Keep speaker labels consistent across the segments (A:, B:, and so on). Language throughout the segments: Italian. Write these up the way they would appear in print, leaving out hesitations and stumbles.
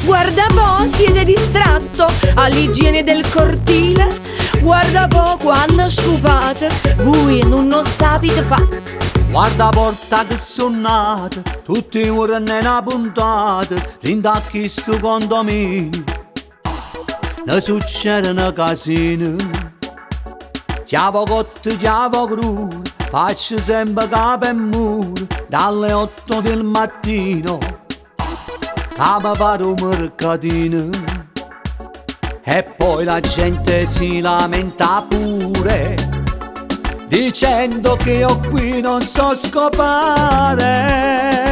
A: Guarda po', siete distratto all'igiene del cortile. Guarda po' quando scopate, voi non lo sapete fa.
B: Guarda porta che sono nate, tutti i muri nella puntata, rindacchi sto condominio. Ne succedono casini, chiavo cotte, chiavo crudo, faccio sempre capo e muro, dalle 8 del mattino, a mi fare un mercatino. E poi la gente si lamenta pure, dicendo che io qui non so scopare.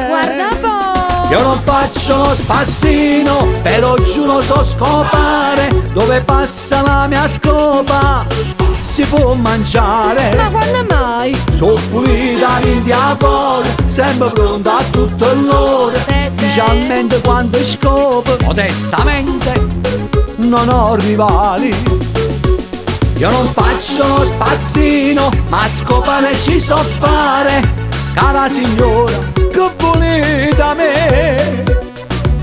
A: Guarda po',
B: Io non faccio lo spazzino, però giuro so scopare. Dove passa la mia scopa si può mangiare.
A: ma quando mai?
B: Sono pulita in fuori, sempre pronta a tutto l'ora. Specialmente quando scopo, modestamente non ho rivali. Io non faccio lo spazzino, ma scopare ci so fare. Cara signora, che volete a me?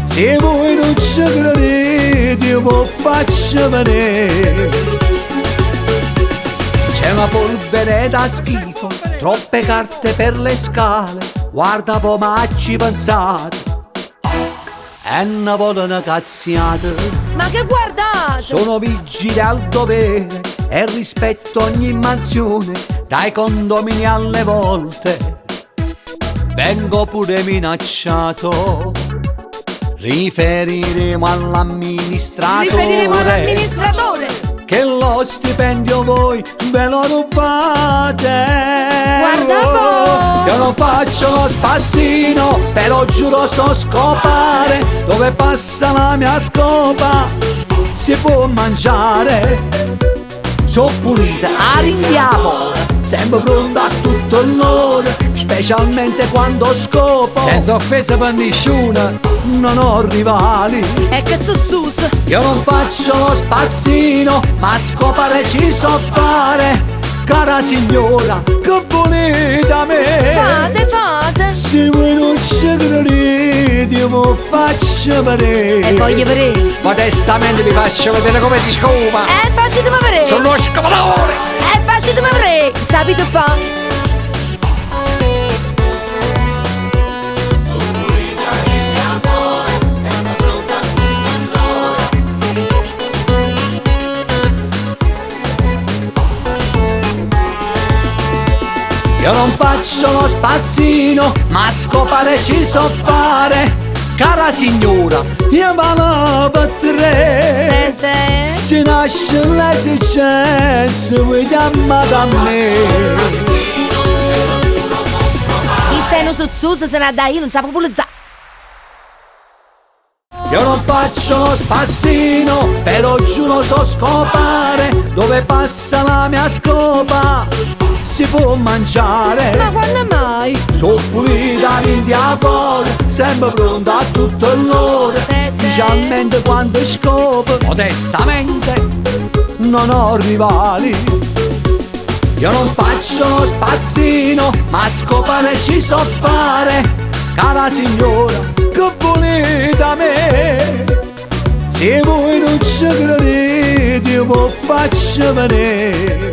B: Se voi non ci credete, io vi faccio vedere. C'è una polvere da schifo, troppe carte per le scale. Guarda po' ma ci pensate, e ne vogliono cazziate.
A: Ma che guardate?
B: Sono vigile al dovere e rispetto ogni mansione, dai condomini alle volte vengo pure minacciato. Riferiremo all'amministratore che lo stipendio voi ve lo rubate.
A: Guarda po',
B: Io non faccio lo spazzino, però giuro so scopare. Dove passa la mia scopa si può mangiare. So pulita, a rinchiavo, sempre pronta a tutto l'ora, specialmente quando scopo. Senza offesa per nessuno, non ho rivali.
A: e che zuzzus?
B: Io non faccio lo spazzino, ma scopare ci so fare. Cara signora, che volete a me?
A: Fate.
B: Se voi non ci credete, io vi faccio vedere.
A: E voglio vedere.
B: Modestamente vi faccio vedere come si scopa.
A: Facci come vedere.
B: Sono uno scopatore.
A: Facci come vedere. Sapete fa?
B: Io non faccio lo spazzino, ma scopare ci so fare. Cara signora, io vado per tre.
A: Se.
B: Si nasce l'esigenza, voi chiamate a me.
A: Chi sei uno zuzzus se ne dà io non sapevo pulizza.
B: Io non faccio lo spazzino, però giuro so scopare. Dove passa la mia scopa si può mangiare.
A: Ma quando mai?
B: So pulita in fuori, sempre pronta a tutto l'ora. Specialmente quando scopo, modestamente non ho rivali. Io non faccio lo spazzino, ma scopare ci so fare. Cara signora, che volete a me? Se voi non ci credete, io vi faccio vedere.